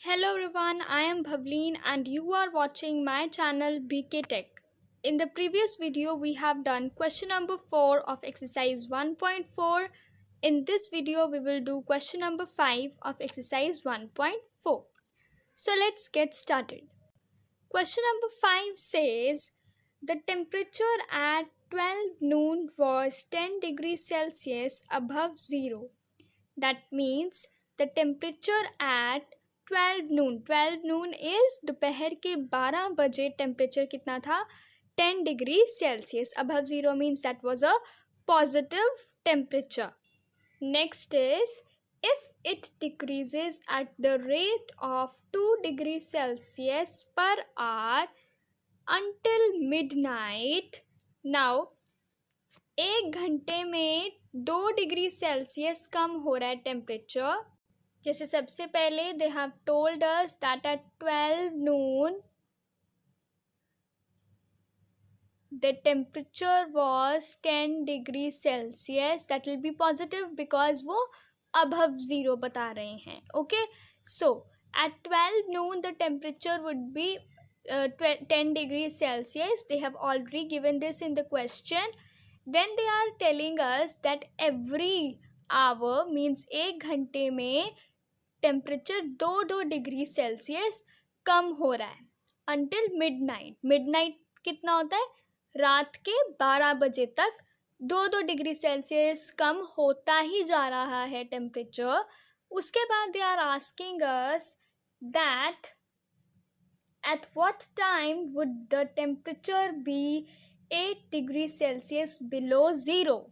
Hello everyone, I am Bhavleen and you are watching my channel BK Tech. In the previous video, we have done question number 4 of exercise 1.4. In this video, we will do question number 5 of exercise 1.4. So let's get started. Question number 5 says the temperature at 12 noon was 10 degrees Celsius above zero. That means the temperature at 12 noon is दोपहर के 12 बजे temperature कितना था 10 degree Celsius above zero means that was a positive temperature. Next is if it decreases at the rate of 2 degrees Celsius per hour until midnight. Now एक घंटे में 2 degree Celsius कम हो रहा है टेम्परेचर. जैसे सबसे पहले they have told us that at 12 Noon the temperature was 10 degree Celsius. That will be positive because वो above zero बता रहे हैं. Okay, so at 12 noon the temperature would be 10 degrees Celsius. They have already given this in the question. Then they are telling us that every hour means एक घंटे में temperature 2 degree Celsius कम हो रहा है until midnight. midnight कितना होता है रात के 12 बजे तक 2 डिग्री सेल्सियस कम होता ही जा रहा है टेम्परेचर. उसके बाद they are asking us that at what time would the temperature be 8 degree celsius below zero.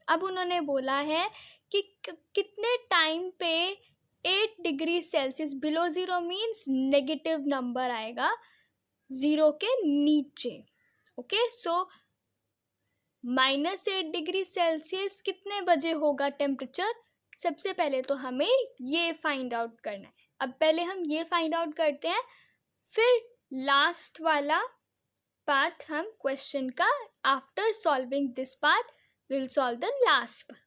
अब उन्होंने बोला है कि कितने टाइम पे 8 degree celsius below zero means negative number आएगा ज़ीरो के नीचे. ओके, सो -8 डिग्री सेल्सियस कितने बजे होगा टेम्परेचर. सबसे पहले तो हमें ये फाइंड आउट करना है. अब पहले हम ये फाइंड आउट करते हैं, फिर लास्ट वाला पार्ट हम क्वेश्चन का after solving this part will solve the last part.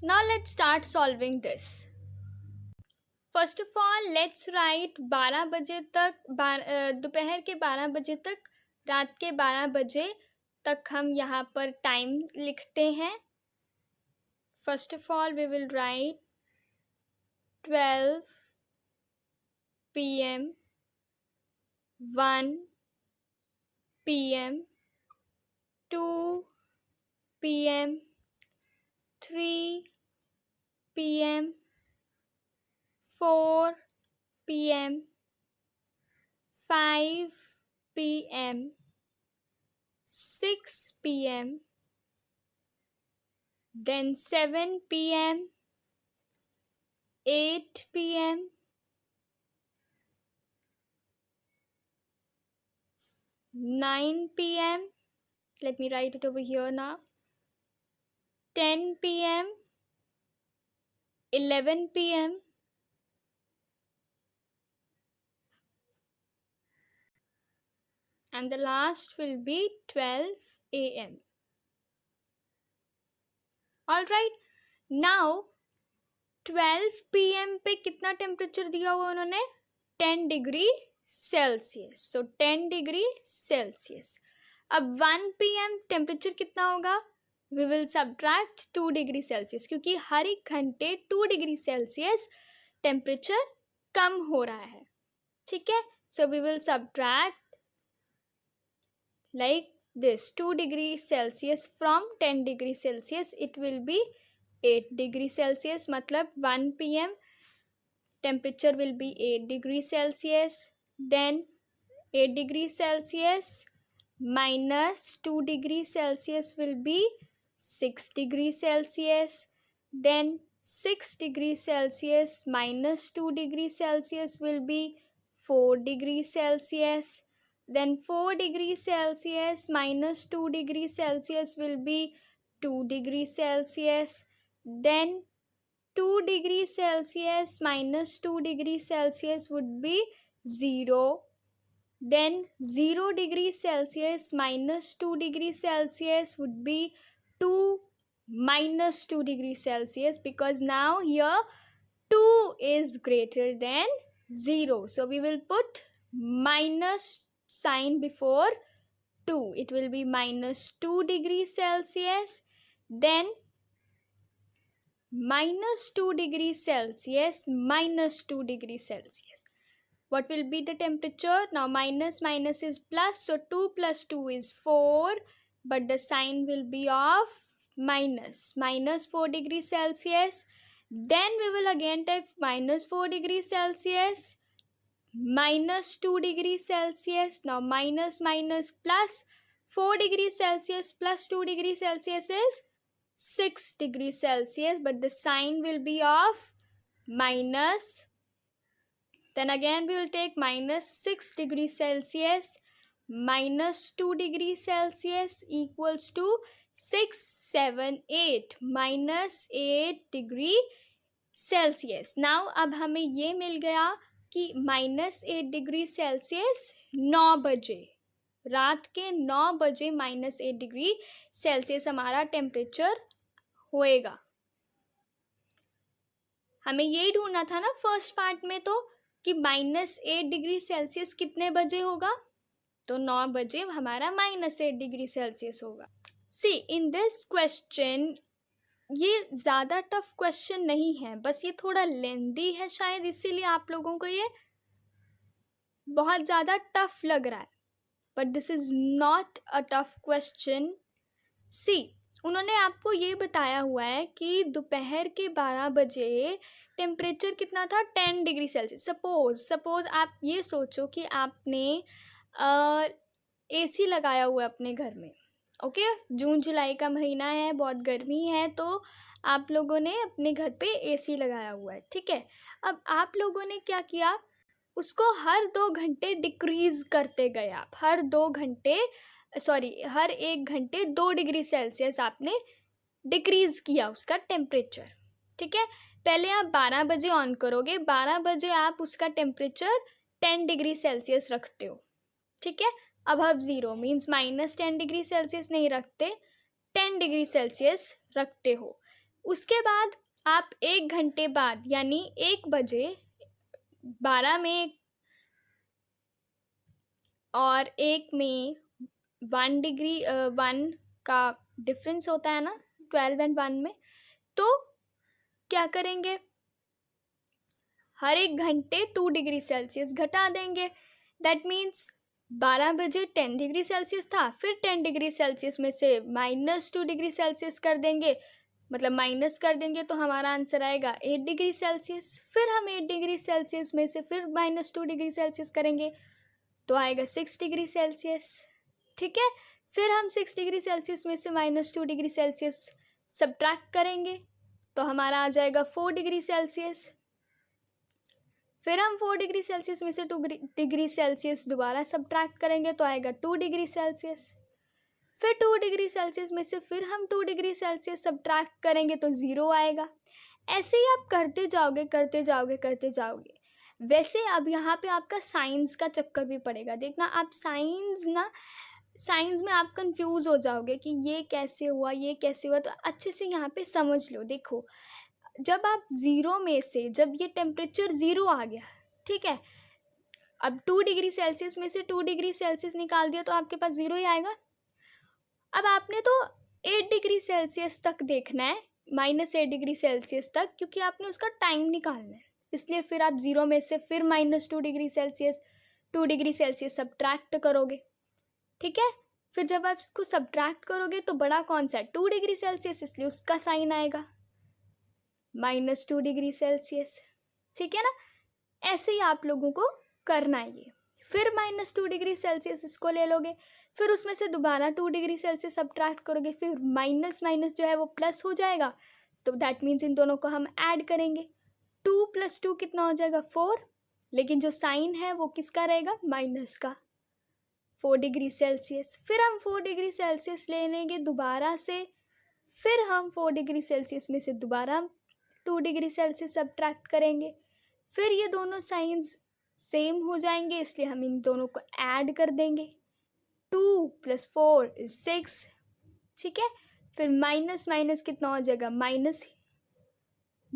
Now let's start solving this. First of all let's write 12 बजे तक दोपहर के 12 बजे तक रात के 12 बजे तक हम यहाँ पर टाइम लिखते हैं. First of all we will write 12 PM 1 PM 2 PM 3 PM 4 PM 5 PM 6 PM then 7 PM 8 PM 9 PM, let me write it over here now, 10 PM 11 PM and the last will be 12 AM. Alright, now 12 PM पे कितना temperature दिया हुआ उन्होंने 10 degree celsius. So 10 degree celsius. अब 1 PM temperature कितना होगा. We will subtract 2 degree celsius क्योंकि हर एक घंटे 2 डिग्री सेल्सियस टेम्परेचर कम हो रहा है. ठीक है, so we will subtract like this 2 degree Celsius from 10 degree Celsius. It will be 8 degree Celsius. मतलब 1 PM temperature will be 8 degree Celsius. Then 8 degree Celsius minus 2 degree Celsius will be 6 degree Celsius. Then 6 degree Celsius minus 2 degree Celsius will be 4 degree Celsius. Then 4 degrees Celsius minus 2 degrees Celsius will be 2 degrees Celsius. Then 2 degrees Celsius minus 2 degrees Celsius would be 0. Then 0 degrees Celsius minus 2 degrees Celsius would be 2 minus 2 degrees Celsius because now here 2 is greater than 0. So we will put minus sign before 2. It will be minus 2 degrees Celsius. Then minus 2 degrees Celsius, minus 2 degrees Celsius. What will be the temperature? Now minus is plus, so 2 plus 2 is 4, but the sign will be of minus 4 degrees Celsius. Then we will again take minus 4 degrees Celsius, minus 2 degrees Celsius. Now minus plus 4 degrees Celsius plus 2 degrees Celsius is 6 degrees Celsius, but the sign will be of minus. Then again we will take minus 6 degrees Celsius minus 2 degrees Celsius equals to 6, 7, 8 minus 8 degree Celsius. Now अब हमें ये मिल गया कि minus 8 degree Celsius 9 बजे, रात के 9 बजे minus 8 degree Celsius हमारा टेम्परेचर होएगा. हमें यही ढूंढना था ना फर्स्ट पार्ट में, तो कि माइनस 8 डिग्री सेल्सियस कितने बजे होगा, तो 9 बजे हमारा माइनस 8 डिग्री सेल्सियस होगा. सी इन दिस क्वेश्चन, ये ज़्यादा टफ क्वेश्चन नहीं है, बस ये थोड़ा लेंदी है शायद, इसीलिए आप लोगों को ये बहुत ज़्यादा टफ लग रहा है. But this is not a tough question. See उन्होंने आपको ये बताया हुआ है कि दोपहर के 12 बजे टेम्परेचर कितना था, 10 डिग्री सेल्सियस. सपोज आप ये सोचो कि आपने एसी लगाया हुआ है अपने घर में. ओके, जून जुलाई का महीना है, बहुत गर्मी है, तो आप लोगों ने अपने घर पे एसी लगाया हुआ है. ठीक है, अब आप लोगों ने क्या किया, उसको हर 2 घंटे डिक्रीज करते गए. आप हर 1 घंटे 2 डिग्री सेल्सियस आपने डिक्रीज किया उसका टेम्परेचर. ठीक है, पहले आप 12 बजे ऑन करोगे, 12 बजे आप उसका टेम्परेचर 10 डिग्री सेल्सियस रखते हो. ठीक है, above 0 means minus 10 degree Celsius नहीं रखते, 10 डिग्री सेल्सियस रखते हो. उसके बाद आप 1 घंटे बाद यानी 1 बजे 12 में और 1 में 1 डिग्री 1 का डिफरेंस होता है ना 12 एंड 1 में, तो क्या करेंगे, हर 1 घंटे 2 डिग्री सेल्सियस घटा देंगे. दैट मीन्स 12 बजे 10 डिग्री सेल्सियस था, फिर 10 डिग्री सेल्सियस में से माइनस 2 डिग्री सेल्सियस कर देंगे, मतलब माइनस कर देंगे, तो हमारा आंसर आएगा 8 डिग्री सेल्सियस. फिर हम 8 डिग्री सेल्सियस में से फिर माइनस 2 डिग्री सेल्सियस करेंगे, तो आएगा 6 डिग्री सेल्सियस. ठीक है, फिर हम 6 डिग्री सेल्सियस में से माइनस 2 डिग्री सेल्सियस सब्ट्रैक्ट करेंगे, तो हमारा आ जाएगा 4 डिग्री सेल्सियस. फिर हम 4 डिग्री सेल्सियस में से 2 डिग्री सेल्सियस दोबारा सब्ट्रैक्ट करेंगे, तो आएगा 2 डिग्री सेल्सियस. फिर 2 डिग्री सेल्सियस में से फिर हम 2 डिग्री सेल्सियस सब्ट्रैक्ट करेंगे, तो 0 आएगा. ऐसे ही आप करते जाओगे. वैसे अब यहाँ पे आपका साइंस का चक्कर भी पड़ेगा. देखना, आप साइंस में आप कंफ्यूज हो जाओगे कि ये कैसे हुआ, तो अच्छे से यहाँ पे समझ लो. देखो, जब आप 0 में से, जब ये टेम्परेचर 0 आ गया, ठीक है, अब 2 डिग्री सेल्सियस में से 2 डिग्री सेल्सियस निकाल दिया, तो आपके पास 0 ही आएगा. अब आपने तो 8 डिग्री सेल्सियस तक देखना है, माइनस 8 डिग्री सेल्सियस तक, क्योंकि आपने उसका टाइम निकालना है. इसलिए फिर आप 0 में से फिर माइनस 2 डिग्री सेल्सियस सब्ट्रैक्ट करोगे. ठीक है, फिर जब आप इसको सब्ट्रैक्ट करोगे तो बड़ा कौन सा है, 2 डिग्री सेल्सियस, इसलिए उसका साइन आएगा माइनस 2 डिग्री सेल्सियस. ठीक है ना, ऐसे ही आप लोगों को करना है ये. फिर माइनस 2 डिग्री सेल्सियस इसको ले लोगे, फिर उसमें से दोबारा 2 डिग्री सेल्सियस सब्ट्रैक्ट करोगे, फिर माइनस जो है वो प्लस हो जाएगा, तो दैट मीन्स इन दोनों को हम ऐड करेंगे. 2 + 2 कितना हो जाएगा, 4, लेकिन जो साइन है वो किसका रहेगा, माइनस का, 4 डिग्री सेल्सियस. फिर हम 4 डिग्री सेल्सियस ले लेंगे दोबारा से, फिर हम 4 डिग्री सेल्सियस में से दोबारा 2 डिग्री सेल्सियस सब्ट्रैक्ट करेंगे. फिर ये दोनों साइंस सेम हो जाएंगे, इसलिए हम इन दोनों को ऐड कर देंगे. 2 + 4 = 6. ठीक है, फिर माइनस कितना हो जाएगा,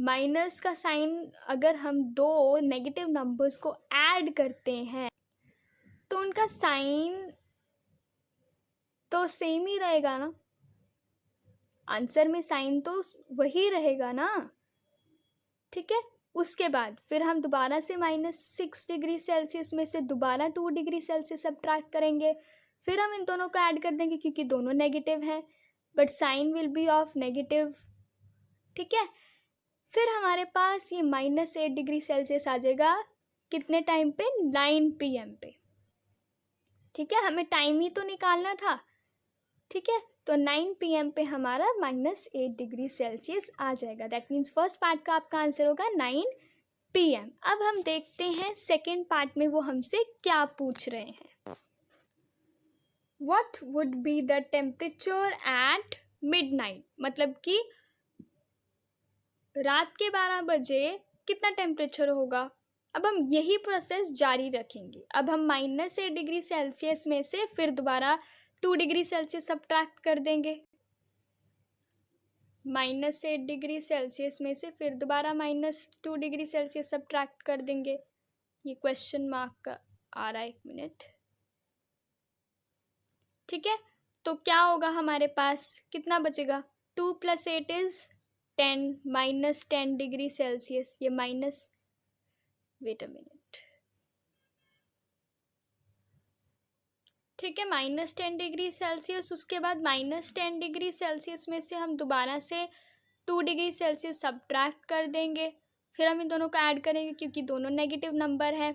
माइनस का साइन अगर हम दो नेगेटिव नंबर्स को ऐड करते हैं तो उनका साइन तो सेम ही रहेगा ना, आंसर में साइन तो वही रहेगा ना, ठीक है। उसके बाद फिर हम दोबारा से -6 डिग्री सेल्सियस में से दोबारा 2 डिग्री सेल्सियस सब्ट्रैक्ट करेंगे, फिर हम इन दोनों को ऐड कर देंगे क्योंकि दोनों नेगेटिव हैं, but sign will be of negative, ठीक है। फिर हमारे पास ये -8 डिग्री सेल्सियस आ जाएगा कितने टाइम पे, 9 PM पे, ठीक है। हमें टाइम ही तो निकालना था, ठीक है। तो 9 PM पे हमारा -8 डिग्री सेल्सियस आ जाएगा। दैट मीन्स फर्स्ट पार्ट का आपका आंसर होगा 9 PM। अब हम देखते हैं सेकेंड पार्ट में वो हमसे क्या पूछ रहे हैं। What would be the temperature at midnight? मतलब कि रात के 12 बजे कितना टेम्परेचर होगा। अब हम यही प्रोसेस जारी रखेंगे। अब हम -8 डिग्री सेल्सियस में से फिर दोबारा 2 डिग्री सेल्सियस सब्ट्रैक्ट कर देंगे, -8 डिग्री सेल्सियस में से फिर दोबारा -2 डिग्री सेल्सियस सब्ट्रैक्ट कर देंगे। ये क्वेश्चन मार्क का आ रहा है, 1 मिनट, ठीक है। तो क्या होगा, हमारे पास कितना बचेगा, 2 + 8 = 10, -10 डिग्री सेल्सियस, ये माइनस, वेट अ मिनट, ठीक है, -10 डिग्री सेल्सियस। उसके बाद -10 डिग्री सेल्सियस में से हम दोबारा से 2 डिग्री सेल्सियस सब्ट्रैक्ट कर देंगे, फिर हम इन दोनों को ऐड करेंगे क्योंकि दोनों नेगेटिव नंबर है,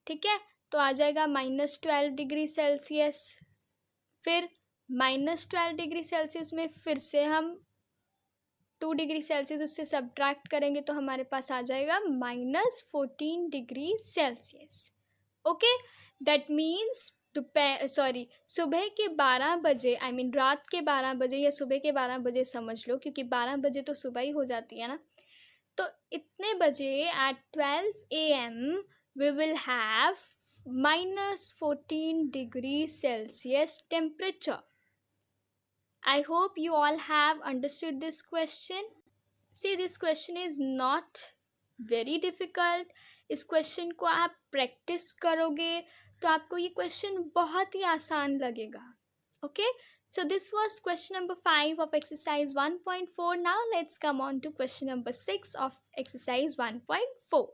ठीक है। तो आ जाएगा -12 डिग्री सेल्सियस। फिर -12 डिग्री सेल्सियस में फिर से हम 2 डिग्री सेल्सियस उससे सब्ट्रैक्ट करेंगे तो हमारे पास आ जाएगा -14 degree Celsius. Okay, that means सुबह के 12 बजे, आई मीन रात के 12 बजे या सुबह के 12 बजे समझ लो, क्योंकि 12 बजे तो सुबह ही हो जाती है ना। तो इतने बजे at 12 AM we will have -14 degree celsius temperature. I hope you all have understood this question. See, this question is not very difficult. इस क्वेश्चन को आप प्रैक्टिस करोगे तो आपको ये क्वेश्चन बहुत ही आसान लगेगा। Okay, so this was question number 5 of exercise 1.4. Now let's come on to question number 6 of exercise 1.4.